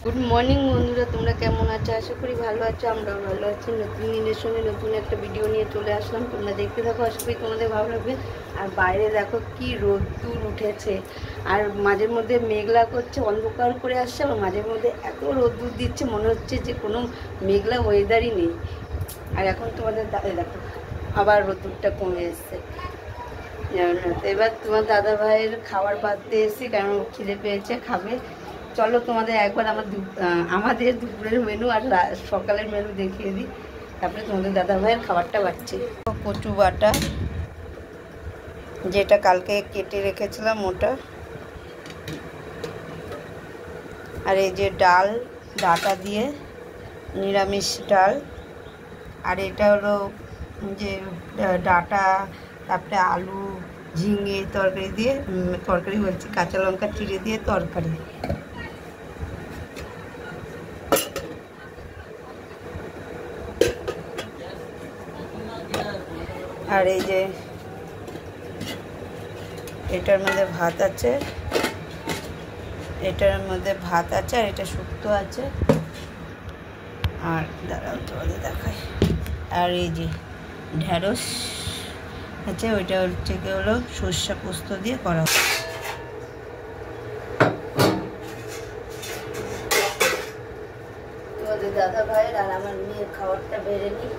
Good morning বন্ধুরা, তোমরা কেমন আছো? আশা করি ভালো আছো, আমরাও ভালো আছি। নতুন দিনের সঙ্গে নতুন একটা ভিডিও নিয়ে চলে আসলাম। তোমরা দেখতে থাকো, আশা করি তোমাদের ভালো লাগবে। আর বাইরে দেখো কি রোদ্দুর উঠেছে, আর মাঝের মধ্যে মেঘলা করছে, অন্ধকার করে আসছে, আর মাঝের মধ্যে এত রোদ্দুর দিচ্ছে মনে হচ্ছে যে কোনো মেঘলা ওয়েদারই নেই। আর এখন তোমাদের দেখো আবার রোদ্দুরটা কমে এসছে। এবার তোমার দাদা ভাইয়ের খাবার পাততে এসেছি, কারণ খিদে পেয়েছে, খাবে। চলো তোমাদের একবার আমাদের দুপুরের মেনু আর সকালের মেনু দেখিয়ে দিই, তারপরে তোমাদের দাদা ভাইয়ের খাবারটা বাড়ছে। কচু বাটা, যেটা কালকে কেটে রেখেছিলাম ওটা, আর এই যে ডাল, ডাটা দিয়ে নিরামিষ ডাল, আর এটা হলো যে ডাটা, তারপরে আলু ঝিঙে তরকারি দিয়ে, তরকারি বলছি কাঁচা লঙ্কা চিড়ে দিয়ে তরকারি। আর এই যে এটার মধ্যে ভাত আছে, এটার মধ্যে ভাত আছে, আর এটা শুক্তো আছে। আর দাঁড়াও তোমাদের দেখাই। আর এই যে ঢ্যাঁড়স আছে, ওইটা হচ্ছে কি হলো সর্ষে পোস্ত দিয়ে করা। তোমাদের দাদা ভাইয়ের আর আমার মেয়ের খাবারটা বেড়ে নিই।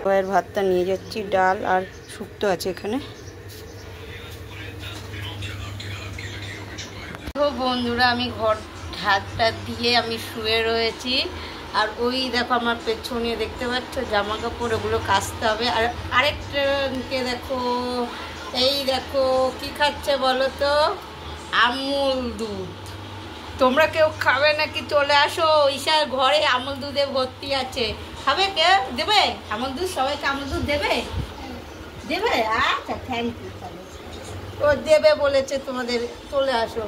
ভাইয়ের ভাতটা নিয়ে যাচ্ছি, ডাল আর শুক্তো আছে এখানে। বন্ধুরা, আমি ঘর ঢাকটা দিয়ে আমি শুয়ে রয়েছি, আর ওই দেখো আমার পেছনে দেখতে পাচ্ছ জামা কাপড়, ওগুলো কাচতে হবে। আর আরেকটাকে দেখো, এই দেখো কি খাচ্ছে বলো তো, আমুল দুধ। তোমরা কেউ খাবে নাকি? চলে আসো, ঈশার ঘরে আমুল দুধে ভর্তি আছে। খাবে? কে দেবে আমুল দুধ? সবাইকে আমুল দুধ দেবে? দেবে? আচ্ছা, থ্যাংক ইউ। ও দেবে বলেছে তোমাদের, চলে আসো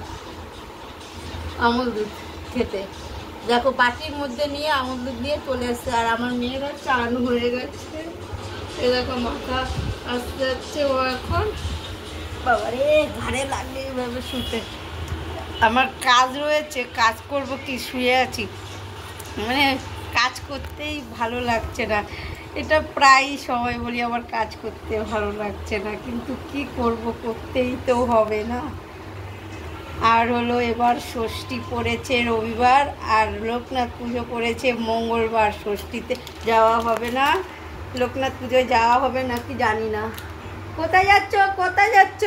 আমুল দুধ খেতে। দেখো বাটির মধ্যে নিয়ে আমুল দুধ নিয়ে চলে এসছে। আর আমার মেয়েরা চান হয়ে গেছে, এ দেখো মাথা আসতে যাচ্ছে ও এখন। বাবারে ঘাড়ে লাগলে এইভাবে শুতে। আমার কাজ রয়েছে, কাজ করব কি, শুয়ে আছি, মানে কাজ করতেই ভালো লাগছে না। এটা প্রায় সময় বলি আমার কাজ করতে ভালো লাগছে না, কিন্তু কি করব, করতেই তো হবে না। আর হলো এবার ষষ্ঠী পড়েছে রবিবার, আর লোকনাথ পুজো পড়েছে মঙ্গলবার। ষষ্ঠীতে যাওয়া হবে না, লোকনাথ পুজোয় যাওয়া হবে নাকি জানি না। কোথায় যাচ্ছ? কোথায় যাচ্ছ?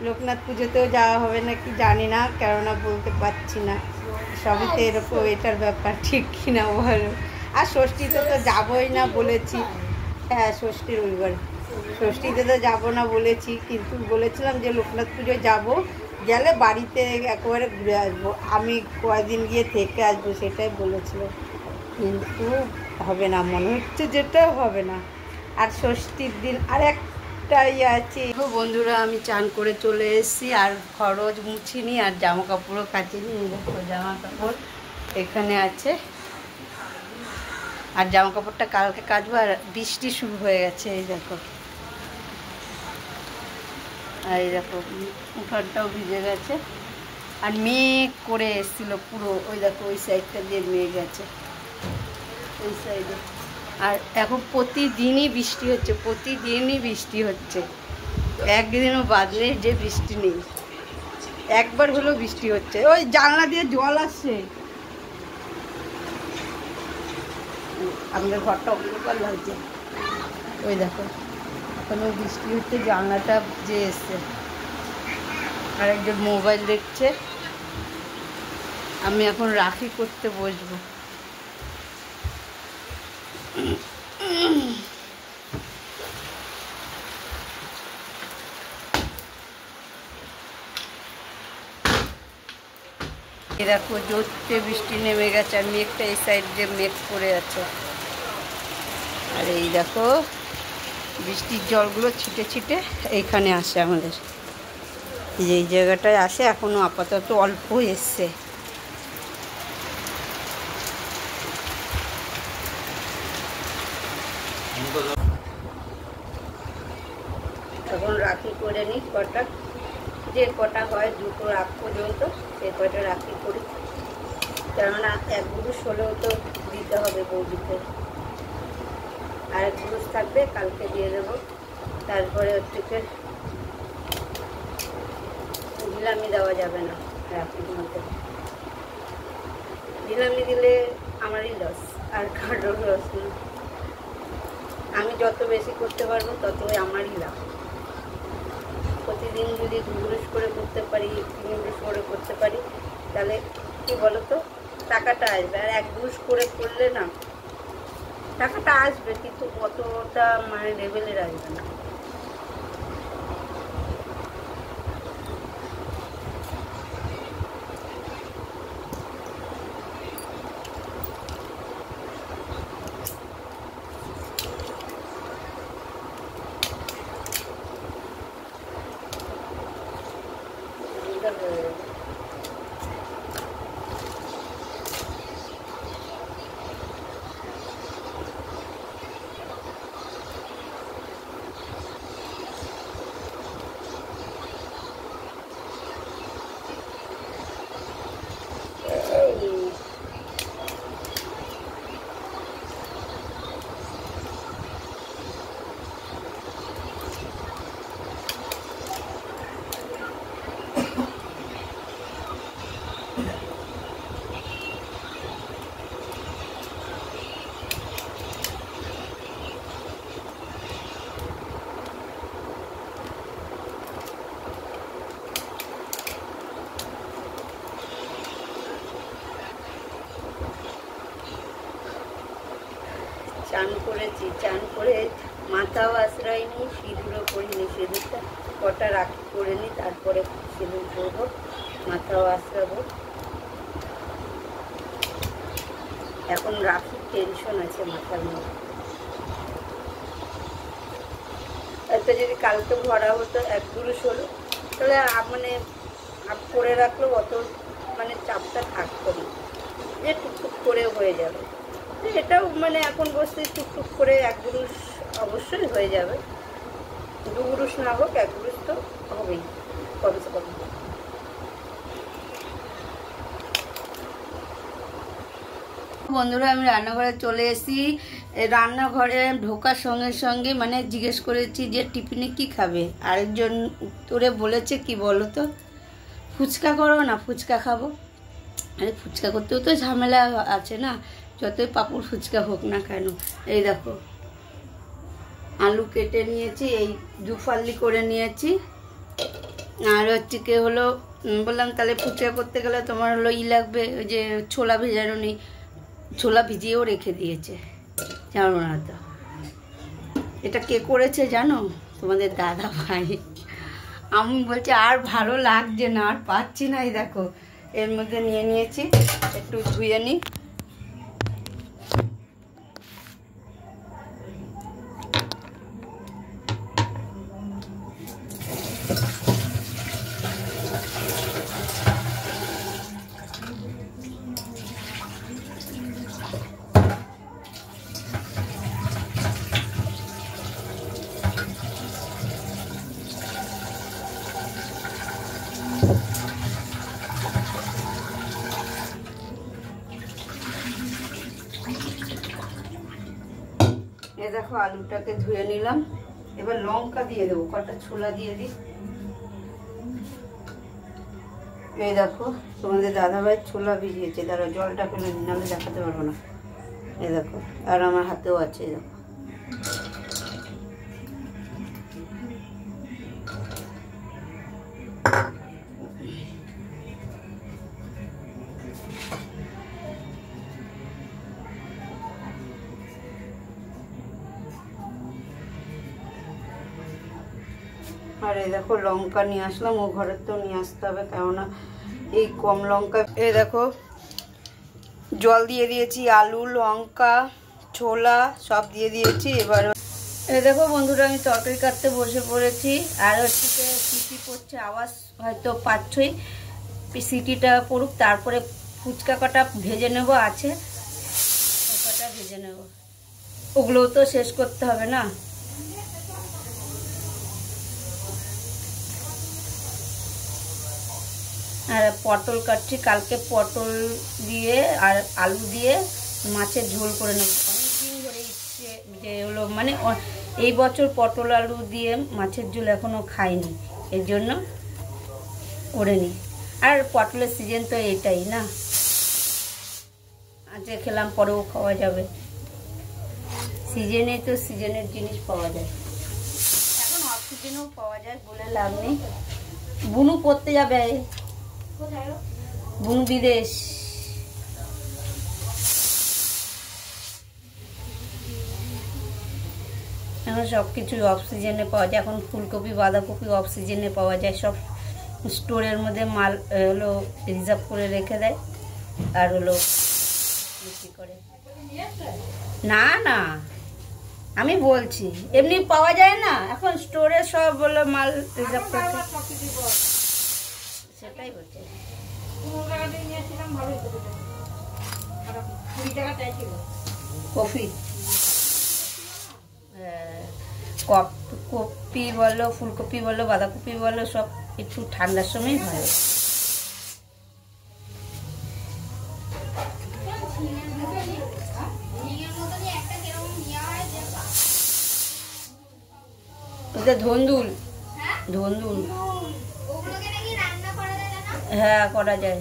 লোকনাথ পুজোতেও যাওয়া হবে নাকি জানি না, কেননা বলতে পারছি না। সবই তো এরকম, এটার ব্যাপার ঠিক কিনা বলো। আর ষষ্ঠীতে তো যাবোই না বলেছি। হ্যাঁ, ষষ্ঠী রবিবার, ষষ্ঠীতে তো যাবো না বলেছি, কিন্তু বলেছিলাম যে লোকনাথ পুজোয় যাবো, গেলে বাড়িতে একেবারে ঘুরে আসবো, আমি কয়েকদিন গিয়ে থেকে আসবো, সেটাই বলেছিল। কিন্তু হবে না, মনে হচ্ছে যেটা হবে না। আর ষষ্ঠীর দিন আর একটাই আছে। বন্ধুরা, আমি চান করে চলে এসেছি, আর খরচ মুছিনি, আর জামা কাপড়ও কাচিনি। দেখো জামা কাপড় এখানে আছে, আর জামা কাপড়টা কালকে কাচবো। আর বৃষ্টি শুরু হয়ে গেছে, এই দেখো। আর এই দেখো উঠানটাও ভিজে গেছে, আর মেঘ করে এসেছিলো পুরো, ওই দেখো ওই সাইডটা দিয়ে মেঘ আছে, ওই সাইডে। আর এখন প্রতিদিনই বৃষ্টি হচ্ছে, প্রতিদিনই বৃষ্টি হচ্ছে, একদিনও বাদলে যে বৃষ্টি নেই, একবার হলেও বৃষ্টি হচ্ছে। ওই জানলা দিয়ে জল আসছে, আমাদের ঘরটা অন্ধকার লাগছে, ওই দেখো এখনো বৃষ্টি হচ্ছে, জানলাটা যে এসছে। আর একজন মোবাইল দেখছে, আমি এখন রাখি করতে বসবো। দেখো জোরতে বৃষ্টি নেমে গেছে, আর মেঘটা এই সাইড দিয়ে মেঘ করে আছে। আর এই দেখো বৃষ্টির জলগুলো ছিটে ছিটে এইখানে আসে আমাদের, এই জায়গাটায় আসে। এখনো আপাতত অল্প এসছে। এখন রাখি করে নিই কটা, যে কটা হয় দুটো রাখ পর্যন্ত সেই কটা রাখি করি, কেননা এক ব্রুশ হলেও তো দিতে হবে বৌদিতে, আর এক ব্রুশ থাকবে কালকে দিয়ে দেবো। তারপরে হচ্ছে ঢিলামি দেওয়া যাবে না রাখির মধ্যে, ঢিলামি দিলে আমারই লস, আর কারোর লস না। আমি যত বেশি করতে পারবো ততই আমারই লাভ। প্রতিদিন যদি 2 ব্রুশ করে করতে পারি, 3 ব্রুশ করে করতে পারি, তাহলে কি বলতো টাকাটা আসবে। আর 1 ব্রুশ করে করলে না টাকাটা আসবে, কিন্তু অতটা মানে লেভেলের আসবে না। চান করেছি, চান করে মাথাও আশ্রয় নিই, সিঁদুরও করিনি, সিঁদুরটা কটা রাখি করে নিই, তারপরে সিঁদুর করবো, মাথাও আশ্রাবো। এখন রাখির টেনশন আছে মাথার মধ্যে। একটা যদি কালকে ভরা হতো 1 ব্রুশ হলো, তাহলে মানে করে রাখলেও অত মানে চাপটা থাকতো না, যে টুকটুক করে হয়ে যাবে। এটাও মানে এখন বসতে টুকটুক করে 1 ব্রুশ অবশ্যই হয়ে যাবে, 2 ব্রুশ না হোক 1 ব্রুশ তো হবেই কমসে কম। বন্ধুরা আমি রান্নাঘরে চলে এসেছি। রান্নাঘরে ঢোকার সঙ্গে সঙ্গে মানে জিজ্ঞেস করেছি যে টিফিনে কি খাবে, আরেকজন উত্তরে বলেছে কি বলো তো, ফুচকা করো না, ফুচকা খাবো। আরে ফুচকা করতেও তো ঝামেলা আছে না, যতই পাঁপড় ফুচকা হোক না কেন। এই দেখো আলু কেটে নিয়েছি, এই 2 ফালি করে নিয়েছি। আর হচ্ছে কি হলো, বললাম তাহলে ফুচকা করতে গেলে তোমার হলো লাগবে, ওই যে ছোলা ভেজানো নেই, ছোলা ভিজিয়েও রেখে দিয়েছে, জানো না তো। এটা কে করেছে জানো? তোমাদের দাদা ভাই। আমি বলছি আর ভালো লাগছে না, আর পাচ্ছি না। এই দেখো এর মধ্যে নিয়ে নিয়েছি, একটু ধুয়ে নিই। এই দেখো আলুটাকে ধুয়ে নিলাম, এবার লঙ্কা দিয়ে দেবো, কটা ছোলা দিয়ে দিই। এই দেখো তোমাদের দাদাভাই ছোলা ভিজিয়েছে, তারা জলটা ফেলে নাহলে দেখাতে পারবো না। এই দেখো আর আমার হাতেও আছে, এই দেখো। আর এই দেখো লঙ্কা নিয়ে আসলাম, ও ঘরের তো নিয়ে আসতে হবে, কেননা এই কম লঙ্কা। এই দেখো জল দিয়ে দিয়েছি, আলু লঙ্কা ছোলা সব দিয়ে দিয়েছি। এবার এই দেখো বন্ধুরা আমি তরকারি কাটতে বসে পড়েছি, আর হচ্ছে সিটি পড়ছে, আওয়াজ হয়তো পাচ্ছই, সিটিটা পড়ুক, তারপরে ফুচকা কটা ভেজে নেব, আছে কটা ভেজে নেব। ওগুলোও তো শেষ করতে হবে না। আর পটল কাটছি, কালকে পটল দিয়ে আর আলু দিয়ে মাছের ঝোল করে নেব। অনেকদিন ধরে ইচ্ছে যে হলো, মানে এই বছর পটল আলু দিয়ে মাছের ঝোল এখনও খাইনি, এর জন্য করে নিই। আর পটলের সিজন তো এটাই না, আজকে খেলাম পরেও খাওয়া যাবে। সিজনে তো সিজনের জিনিস পাওয়া যায়, এখন অফ সিজনেও পাওয়া যায়, বলে লাভ নেই। বুনু পড়তে যাবে, বুনু বিদেশ। এখন সব কিছু অফ সিজনে পাওয়া যায়। এখন ফুলকপি বাঁধাকপি অফ সিজনে পাওয়া যায়, সব স্টোরের মধ্যে মাল হলো রিজার্ভ করে রেখে দেয় আর হলো বিক্রি করে। না না, আমি বলছি এমনি পাওয়া যায় না, এখন স্টোরে সব হলো মাল রিজার্ভ করে, সেটাই বলছে। কফি, কপি বলো, ফুলকপি বলো, বাঁধাকপি বলো, সব একটু ঠান্ডার সময় ভালো। ধন্দুল, ধন্দুল, হ্যাঁ করা যায়।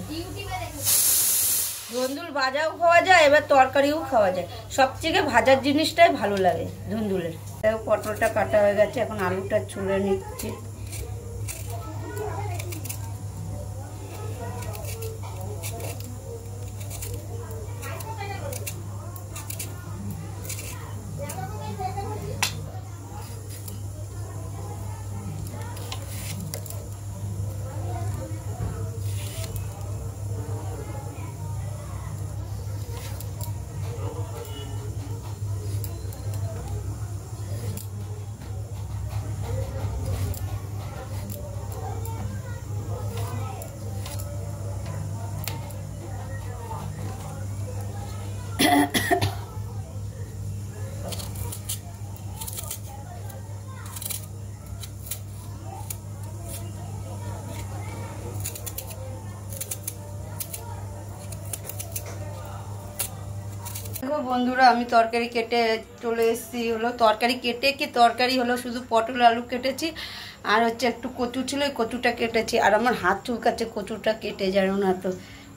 ধন্দুল ভাজাও খাওয়া যায়, এবার তরকারিও খাওয়া যায়। সবথেকে ভাজার জিনিসটাই ভালো লাগে ধন্দুলের। পটলটা কাটা হয়ে গেছে, এখন আলুটা ছুলে নিচ্ছি। দেখো বন্ধুরা, আমি তরকারি কেটে চলে এসেছি। হলো তরকারি কেটে কি তরকারি হলো, শুধু পটল আলু কেটেছি আর হচ্ছে একটু কচু ছিল, ওই কচুটা কেটেছি। আর আমার হাত চুলকাচ্ছে কচুটা কেটে, জানো না তো,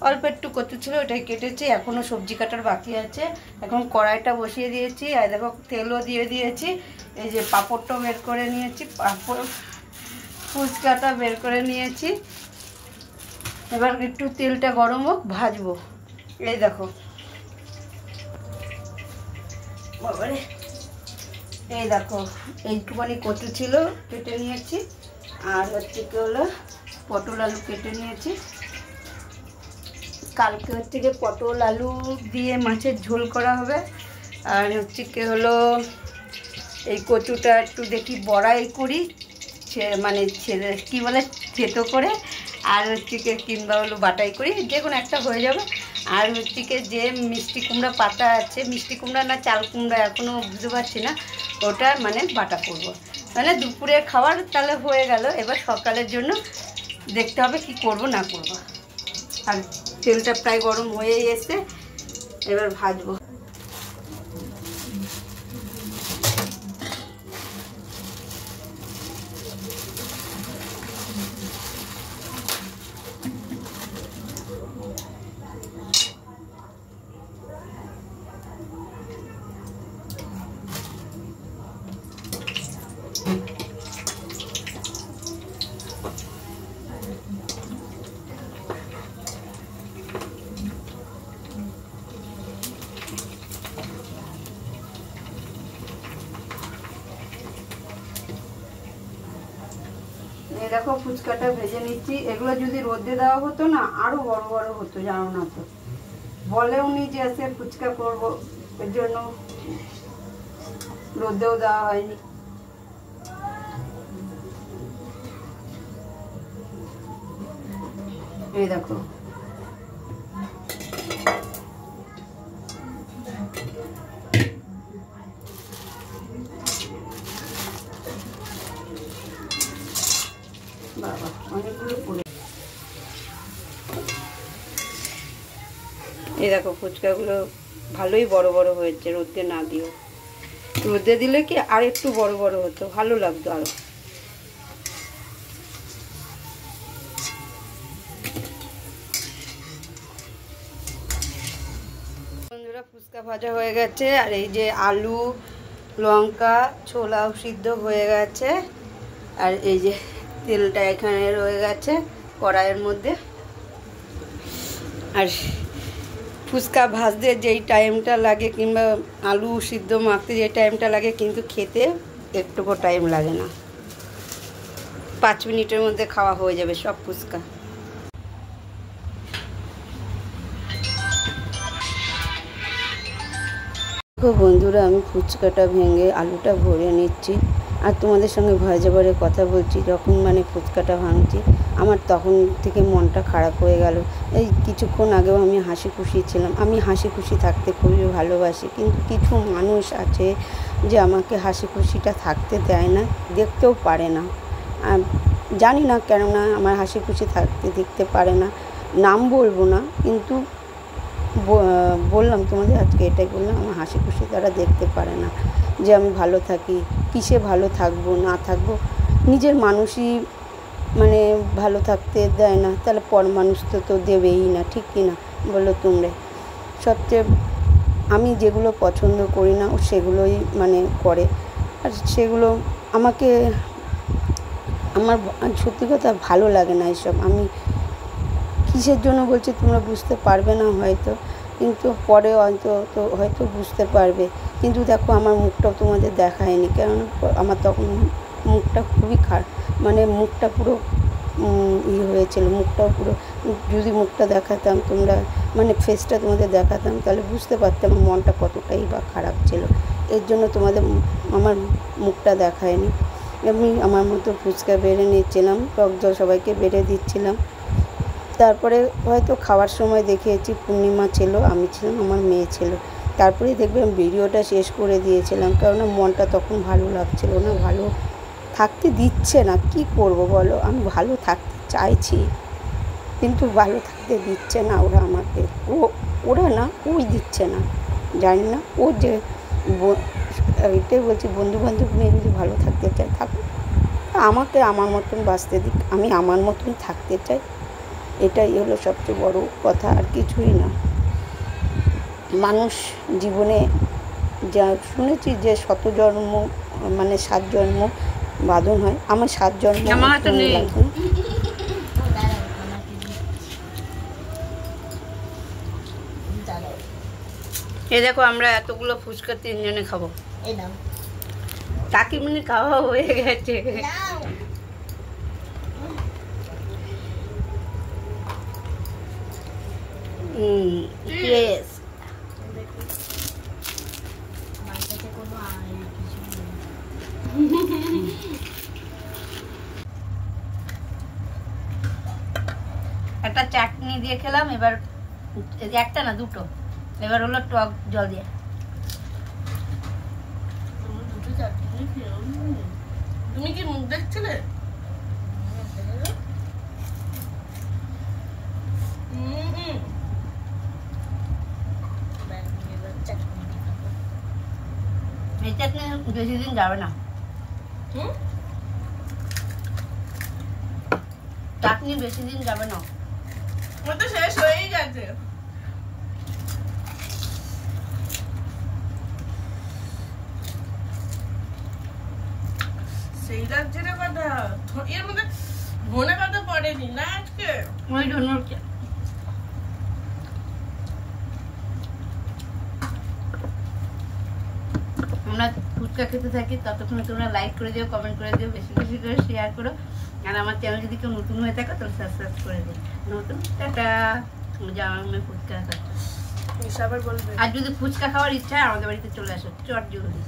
অল্প একটু কচু ছিল ওটাই কেটেছি। এখনও সবজি কাটার বাকি আছে। এখন কড়াইটা বসিয়ে দিয়েছি, আর দেখো তেলও দিয়ে দিয়েছি। এই যে পাঁপড়টাও বের করে নিয়েছি, পাঁপড় ফুচকাটা বের করে নিয়েছি। এবার একটু তেলটা গরম হোক, ভাজবো। এই দেখো বাবারে, এই দেখো এইটুখানি কচু ছিল কেটে নিয়েছি, আর হচ্ছে কি হলো পটল আলু কেটে নিয়েছি। কালকে হচ্ছে কি পটল আলু দিয়ে মাছের ঝোল করা হবে। আর হচ্ছে কি হলো এই কচুটা একটু দেখি বড়াই করি, মানে ছেড়ে কী বলে থেতো করে, আর হচ্ছে কি কিংবা হলো বাটাই করি, যে কোনো একটা হয়ে যাবে। আর হচ্ছে কি যে মিষ্টি কুমড়া পাতা আছে, মিষ্টি কুমড়া না চাল কুমড়া এখনও বুঝতে পারছি না, ওটা মানে বাটা করব। মানে দুপুরে খাবার তাহলে হয়ে গেল। এবার সকালের জন্য দেখতে হবে কি করব না করব। আর তেলটা প্রায় গরম হয়ে এসে এবার ভাজবো। এই দেখো ফুচকাটা ভেজে নিচ্ছি। এগুলো যদি রোদে দেওয়া হতো না আরো বড় বড় হতো, জানো না তো। বলে উনি যে এসে ফুচকা করবো, এর জন্য রোদেও দেওয়া হয়নি। এই দেখো এই দেখো ফুচকাগুলো ভালোই বড় বড় হয়েছে, রোদে না দিও। রোদে দিলে কি আর একটু বড় বড় হতো, ভালো লাগতো আরো। বন্ধুরা ফুচকা ভাজা হয়ে গেছে, আর এই যে আলু লঙ্কা ছোলাও সিদ্ধ হয়ে গেছে, আর এই যে তেলটা এখানে রয়ে গেছে কড়াইয়ের মধ্যে। আর ফুচকা ভাজতে যেই টাইমটা লাগে কিংবা আলু সিদ্ধ মাখতে যে টাইমটা লাগে, কিন্তু খেতে একটুকু টাইম লাগে না, 5 মিনিটের মধ্যে খাওয়া হয়ে যাবে সব ফুচকা। বন্ধুরা আমি ফুচকাটা ভেঙে আলুটা ভরে নিচ্ছি, আর তোমাদের সঙ্গে ভাজাবারে কথা বলছি। যখন মানে ফুচকাটা ভাঙছি আমার তখন থেকে মনটা খারাপ হয়ে গেল। এই কিছুক্ষণ আগেও আমি হাসি খুশি ছিলাম। আমি হাসি খুশি থাকতে খুবই ভালোবাসি, কিন্তু কিছু মানুষ আছে যে আমাকে হাসি খুশিটা থাকতে দেয় না, দেখতেও পারে না। জানি না কেননা আমার হাসি খুশি থাকতে দেখতে পারে না। নাম বলবো না, কিন্তু বললাম তোমাদের আজকে এটাই বললাম, আমার হাসি খুশি তারা দেখতে পারে না, যে আমি ভালো থাকি, কিসে ভালো থাকবো না থাকবো। নিজের মানুষই মানে ভালো থাকতে দেয় না, তাহলে পর মানুষ তো দেবেই না, ঠিক কি না বলো তোমরা? সবচেয়ে আমি যেগুলো পছন্দ করি না ও সেগুলোই মানে করে, আর সেগুলো আমাকে আমার সত্যি কথা ভালো লাগে না এসব। আমি কিসের জন্য বলছি তোমরা বুঝতে পারবে না হয়তো, কিন্তু পরে হয়তো বুঝতে পারবে। কিন্তু দেখো আমার মুখটাও তোমাদের দেখায়নি, কেননা আমার তখন মুখটা খুবই খারাপ, মানে মুখটা পুরো হয়েছিল, মুখটাও পুরো। যদি মুখটা দেখাতাম তোমরা, মানে ফেসটা তোমাদের দেখাতাম, তাহলে বুঝতে পারতাম মনটা কতটাই বা খারাপ ছিল। এর জন্য তোমাদের আমার মুখটা দেখায়নি। আমি আমার মতো ফুচকা বেড়ে নিচ্ছিলাম, টক জল সবাইকে বেড়ে দিচ্ছিলাম। তারপরে হয়তো খাওয়ার সময় দেখিয়েছি পূর্ণিমা ছিল, আমি ছিলাম, আমার মেয়ে ছিল। তারপরে দেখবে আমি ভিডিওটা শেষ করে দিয়েছিলাম, কেননা মনটা তখন ভালো লাগছিল না, ভালো থাকতে দিচ্ছে না। কি করব বলো? আমি ভালো থাকতে চাইছি, কিন্তু ভালো থাকতে দিচ্ছে না ওরা আমাকে। ওরা না, ওই দিচ্ছে না, জানি না। ও যে এটাই বলছি, বন্ধুবান্ধব নিয়ে যদি ভালো থাকতে চাই থাকুক, আমাকে আমার মতন বাঁচতে দিক, আমি আমার মতন থাকতে চাই। এটাই হলো সবচেয়ে বড় কথা, আর কিছুই না। মানুষ জীবনে যা শুনেছি যে 7 জন্ম মানে 7 জন্ম বাঁধন হয়, আমার 7 জন্ম লাগবে। এই দেখো আমরা এতগুলো ফুচকা 3 জনে খাবো। কাকিমনি খাওয়া হয়ে গেছে। Yes. একটা চাটনি দিয়ে খেলাম, এবার একটা না দুটো, এবার হলো টক জল দিয়ে। তুমি কি মুখ দেখছিলে? এই চাটনি বেশি দিন যাবে না। চাটনি বেশি দিন যাবে না, তো শেষ হয়েই গেছে। সেই লাগছে রে কথা, এর মধ্যে ধনে পাতা পড়েনি না আজকে। ওই জন্য আমরা ফুচকা খেতে থাকি, ততক্ষণে তোমরা লাইক করে দিও, কমেন্ট করে দিও, বেশি বেশি করে শেয়ার করো। আর আমার চ্যানেল যদি কেউ নতুন হয়ে থাকে তাহলে সাবস্ক্রাইব করে দিও। নতুন টাটা। আমি ফুচকা খাচ্ছি, আর যদি ফুচকা খাওয়ার ইচ্ছা হয় আমাদের বাড়িতে চলে আসো, চট জলদি।